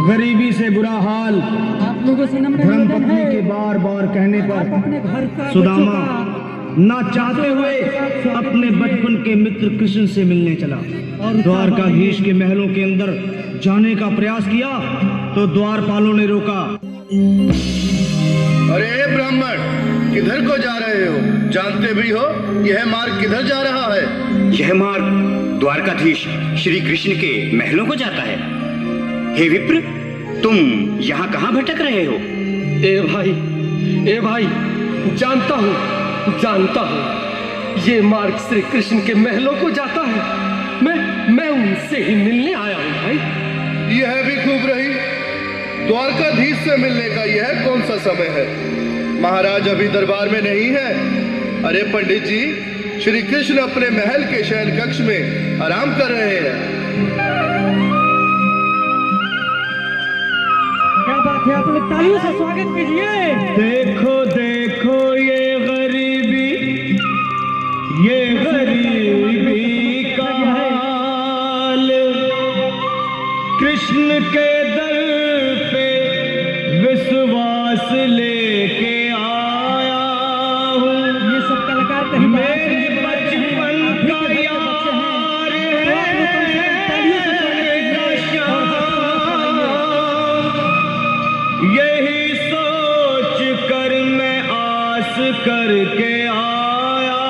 गरीबी से बुरा हाल आप लोगों से नम्र धर्मपत्नी के बार बार कहने पर अपने घर का सुदामा ना चाहते हुए अपने बचपन के मित्र कृष्ण से मिलने चला और द्वारकाधीश के महलों के अंदर जाने का प्रयास किया तो द्वारपालों ने रोका। अरे ब्राह्मण, किधर को जा रहे हो? जानते भी हो यह मार्ग किधर जा रहा है? यह मार्ग द्वारकाधीश श्री कृष्ण के महलों को जाता है। हे विप्र, तुम यहाँ कहाँ भटक रहे हो? ए भाई, जानता हूँ ये मार्ग श्री कृष्ण के महलों को जाता है। मैं उनसे ही मिलने आया हूँ भाई। यह भी खूब रही। द्वारकाधीश से मिलने का यह कौन सा समय है? महाराज अभी दरबार में नहीं है। अरे पंडित जी, श्री कृष्ण अपने महल के शयन कक्ष में आराम कर रहे हैं। क्या बात है, आप लोग तालियों से स्वागत कीजिए। देखो देखो ये गरीबी का हाल, कृष्ण के दर पे विश्वास लेके आया हूँ। ये सब कलाकार कहीं मेरे बचपन का यार यही सोच कर मैं आस करके आया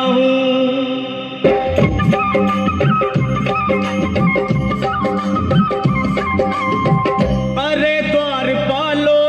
हूँ। अरे द्वारपालो,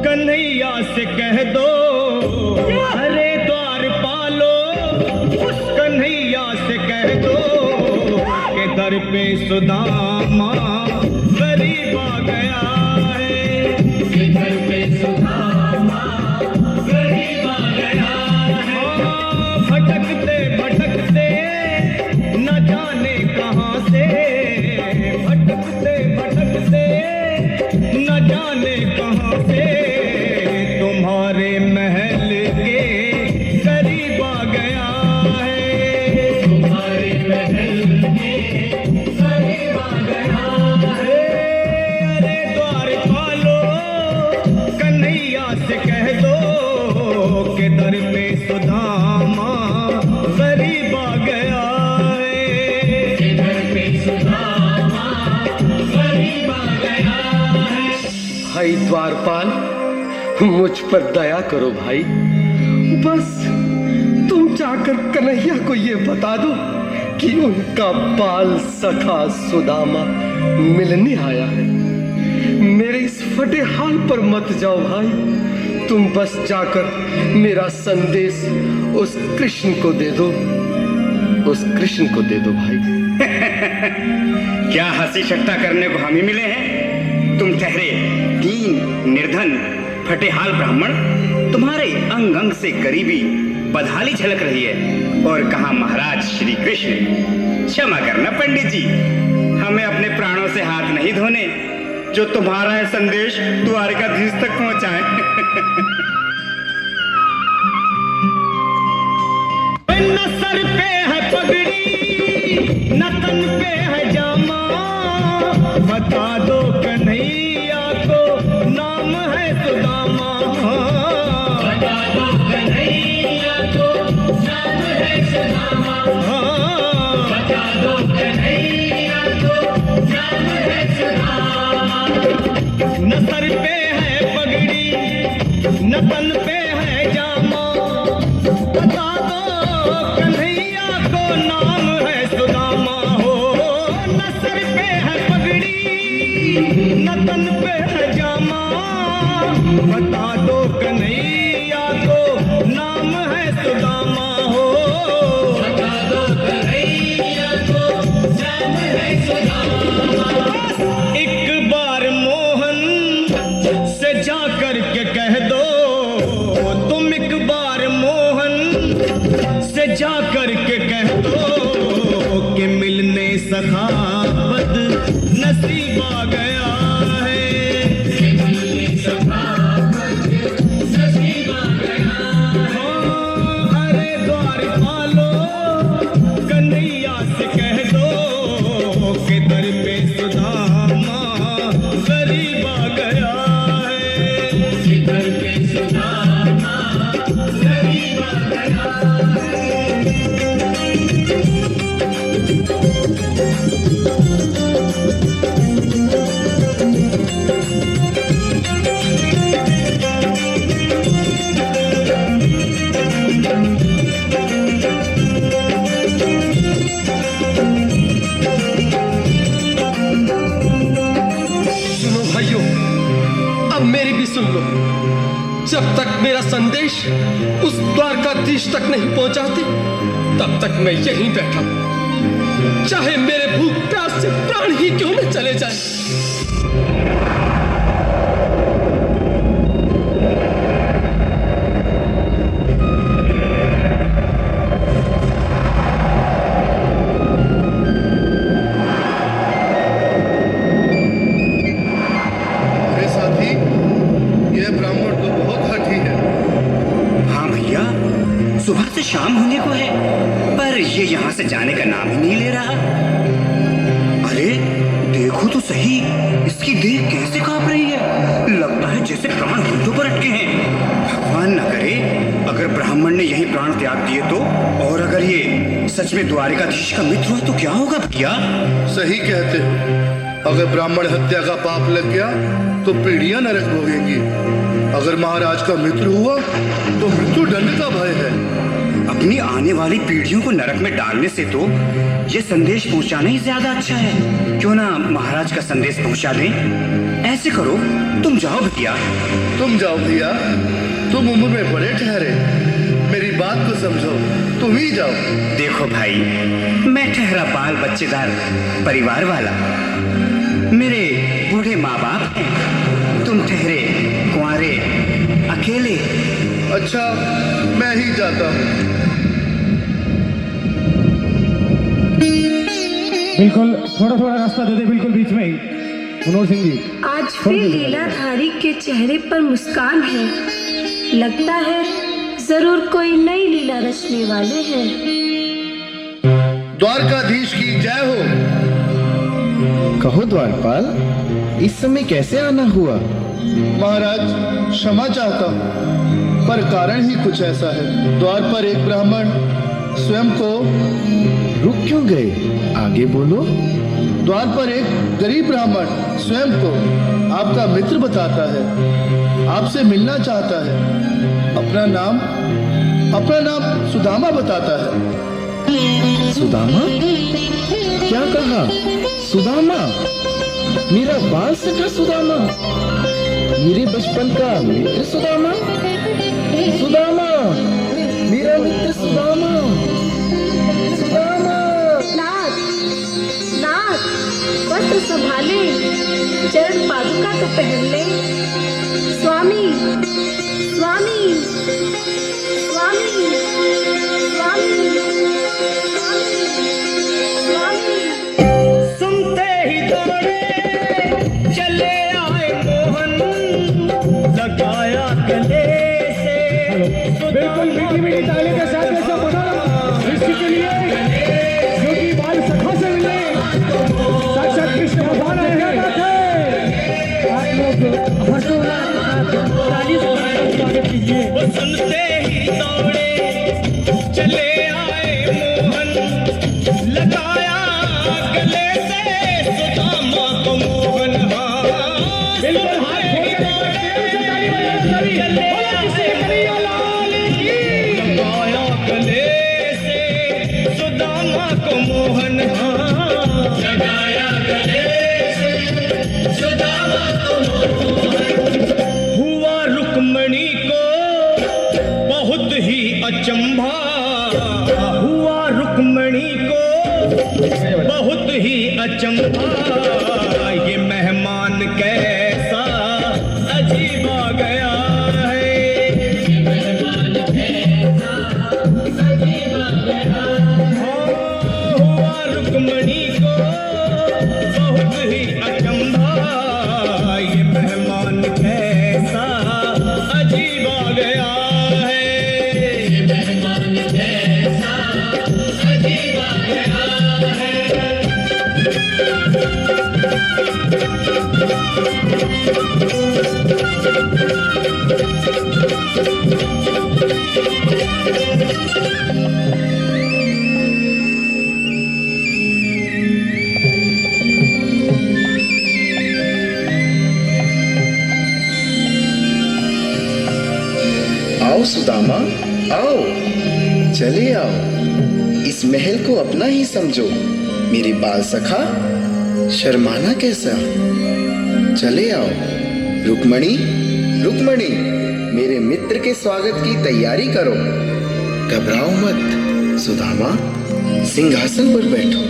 कन्हैया से कह दो। अरे द्वारपालो, कन्हैया से कह दो के दर पे सुदामा गरीब आ गया है। के दर पे सुदामा गरीब आ गया है। भटकते भटकते न जाने कहाँ से, भटकते भटकते न जाने कहाँ से तुम्हारे महल के करीब आ गया है। तुम्हारे महल के करीब आ गया है। अरे द्वारपालो, कन्हैया से कह दो के दर पे सुदामा गरीब आ गया है। के दर पे सुदामा गरीब आ गया है। भाई द्वारपाल, मुझ पर दया करो भाई। बस तुम जाकर कन्हैया को ये बता दो कि उनका बाल सखा सुदामा मिलने आया है। मेरे इस फटे हाल पर मत जाओ भाई। तुम बस जाकर मेरा संदेश उस कृष्ण को दे दो। उस कृष्ण को दे दो भाई। क्या हंसी ठट्टा करने को हम ही मिले हैं? तुम ठहरे दीन निर्धन फटेहाल ब्राह्मण, तुम्हारे अंग अंग से गरीबी बदहाली झलक रही है। और कहा महाराज श्री कृष्ण। क्षमा करना पंडित जी, हमें अपने प्राणों से हाथ नहीं धोने जो तुम्हारा है संदेश द्वारकाधीश तक पहुंचाए। न सर पे है पगड़ी, न तन पे है जामा, बता दो कन्हैया को नाम है सुदामा। बता दो कन्हैया को नाम है सुदामा। बता दो कन्हैया को नाम है सुदामा। न सर पे है पगड़ी, न तन पे है जामा, बता दो कन्हैया को नाम है सुदामा। हो न सर पे है पगड़ी, न तन पे है जामा, बता दो कन्हैया को नाम है सुदामा। हो बता दो कन्हैया को नाम है सुदामा। एक बार मोहन से जा कर के कह दो, तुम एक बार मोहन से जा कर के कह दो कि मिलने सखावत नसीब आ गया है। कि मिलने सखावत नसीब आ गया है। अरे द्वारपालो, कन्हैया से कह दो कि दर पे सुदामा जब तक मेरा संदेश उस द्वारकाधीश तक नहीं पहुंचाते तब तक मैं यहीं बैठा हूं, चाहे मेरे भूख प्यास से प्राण ही क्यों न चले जाए। अरे साथी, यह ब्राह्मण तो बहुत हठी है। हाँ भैया, सुबह से शाम होने को है पर ये यहाँ से जाने का नाम ही नहीं ले रहा। अरे देखो तो सही, इसकी देह कैसे कांप रही है, लगता है जैसे प्राण होठों पर अटके हैं। भगवान न करे अगर ब्राह्मण ने यही प्राण त्याग दिए तो, और अगर ये सच में द्वारिकाधीश का मित्र हो तो क्या होगा भैया? सही कहते हो, अगर ब्राह्मण हत्या का पाप लग गया तो पीढ़ियां नरक भोगेंगी। अगर महाराज का मित्र हुआ तो मृत्यु दंड का भय है। अपनी आने वाली पीढ़ियों को नरक में डालने से तो ये संदेश पहुंचाना ही ज्यादा अच्छा है। क्यों ना महाराज का संदेश पहुंचा दें। ऐसे करो, तुम जाओ भैया। तुम जाओ भैया, तुम उम्र में बड़े ठहरे, मेरी बात को समझो, तुम ही जाओ। देखो भाई, मैं ठहरा बाल बच्चेदार परिवार वाला, मेरे बूढ़े माँ बाप हैं, तुम ठहरे कुंवारे अकेले। अच्छा, मैं ही जाता हूँ। बिल्कुल थोड़ा थोड़ा रास्ता दे दे, बिल्कुल बीच में ही। मनोहर सिंह जी, आज फिर लीलाधारी के चेहरे पर मुस्कान है। लगता है जरूर कोई नई लीला रचने वाले हैं। द्वारकाधीश की जय हो। कहो द्वारपाल, इस समय कैसे आना हुआ? महाराज, क्षमा चाहता हूँ, पर कारण ही कुछ ऐसा है। द्वार पर एक ब्राह्मण स्वयं को रुक क्यों गए? आगे बोलो। द्वार पर एक गरीब ब्राह्मण स्वयं को आपका मित्र बताता है, आपसे मिलना चाहता है। अपना नाम सुदामा बताता है। सुदामा? क्या कहा? सुदामा? मेरा बाल सखा सुदामा? मेरे बचपन का मित्र सुदामा? सुदामा, मेरा मित्र सुदामा। सुदामा। नाथ, नाथ, वस्त्र संभाले, चरण पादुका तो पहन ले। स्वामी, स्वामी, स्वामी, स्वामी, स्वामी। सुनते ही दौड़े चले आए मोहन, लगाया गले से। बिल्कुल मीठी मीठी ताली के साथ में सब बना इसके लिए जो कि बाल सखा से मिले साक्षात कृष्ण भगवान आए हैं। आप लोग हर्षोल्लास के साथ ताली से स्वागत कीजिए। सुनते ही दौड़े चले आए मोहन, लगाया गले से सुदामा को मोहन। बिल्कुल हाथ खोल के ताली बजाओ सभी। बोलो किसी कन्हैया लाल की। लगाया गले से सुदामा को मोहन। लगाया गले से सुदामा को मोहन। हुआ रुक्मणी को बहुत ही अचंभा, हुआ रुक्मणी को बहुत ही अचंभा। ये मेहमान कैसा अजीब आ गया है, ये मेहमान कैसा अजीब आ गया है। हुआ रुक्मणी को बहुत ही अचंभा, ये मेहमान कैसा अजीब आ गया है, ये मेहमान कैसा अजीब आ गया है। आओ सुदामा, आओ, चले आओ। इस महल को अपना ही समझो। मेरे बाल सखा, शर्माना कैसा? चले आओ। रुक्मणी, रुक्मणी, मेरे मित्र के स्वागत की तैयारी करो। घबराओ मत सुदामा, सिंहासन पर बैठो।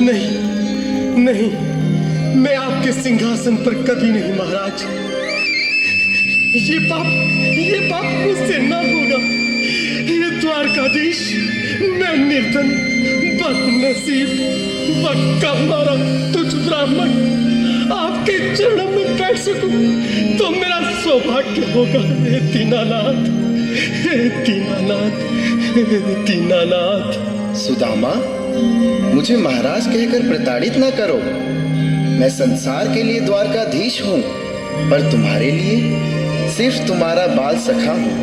नहीं नहीं, मैं आपके सिंहासन पर कभी नहीं महाराज। ये पाप मुझसे ना होगा। ये द्वारकाधीश, मैं निर्धन, बदनसीब, बक्का मारा तुझ ब्राह्मण आपके चरणों में बैठ सकूं तो मेरा सौभाग्य होगा। हे दीनानाथ, हे दीनानाथ, हे दीनानाथ। सुदामा, मुझे महाराज कहकर प्रताड़ित ना करो। मैं संसार के लिए द्वारकाधीश हूँ, पर तुम्हारे लिए सिर्फ तुम्हारा बाल सखा हूँ।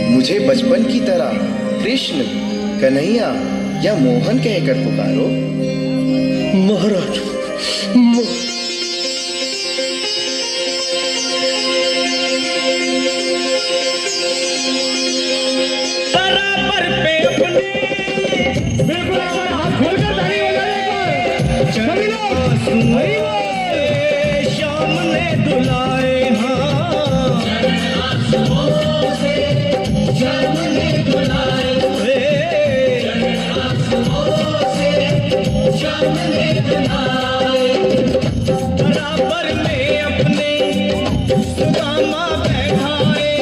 मुझे बचपन की तरह कृष्ण, कन्हैया या मोहन कहकर पुकारो। महाराज, बराबर पे अपने बिल्कुल हाथ खोलकर ताली बजाने पर सभी लोग श्याम ने दुलाए हाँ, श्याम ने दुलाए श्याम ने दुलाए। बराबर में अपने सुदामा बैठाए,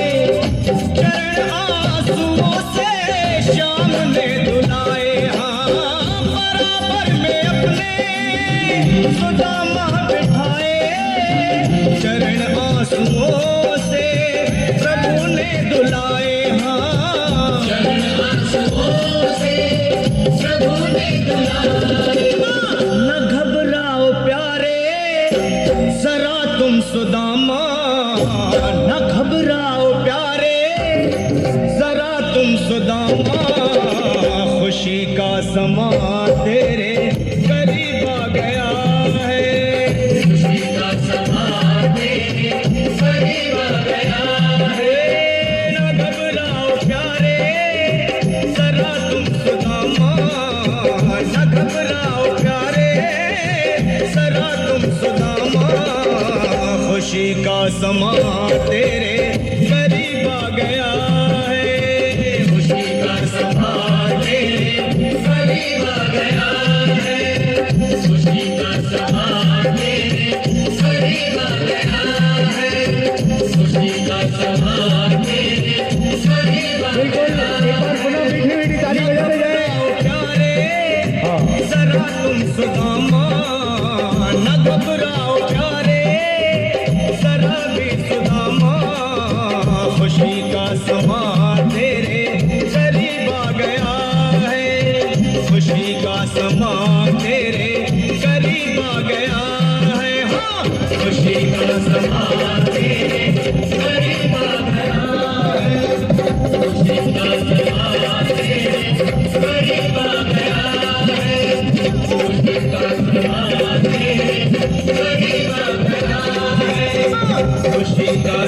चरण आंसुओं से श्याम ने दुलाए हाँ। बराबर में अपने सुदामा बैठाए, चरण आंसुओं से प्रभु ने दुलाए हाँ। चरण आंसुओं से प्रभु ने दुलाए। न घबराओ प्यारे जरा तुम सुदामा, न घबराओ प्यारे जरा तुम सुदामा। खुशी का समा तेरे करीब आ गया है, खुशी का समा तेरे करीब आ गया है। न घबराओ प्यारे जरा तुम सुदामा, न घबराओ प्यारे जरा तुम सुदामा। खुशी का समा तेरे करीब आ गया है, खुशी का समा तेरे करीब आ गया है, खुशी का समा तेरे करीब आ गया है, खुशी का समा तेरे करीब आ गया है। एक बार पुनः मीठी मीठी ताली बजाने जाए। प्यारे जरा तुम सुदामा, न घबराओ प्यारे जरा भी सुदामा। खुशी का समा तेरे करीब आ गया है, खुशी का समा तेरे करीब आ गया है हाँ। खुशी का समा तेरे करीब आ गया है, खुशी का समा तेरे करीब आ गया है, खुशी का समा तेरे करीब आ गया है। खुशी का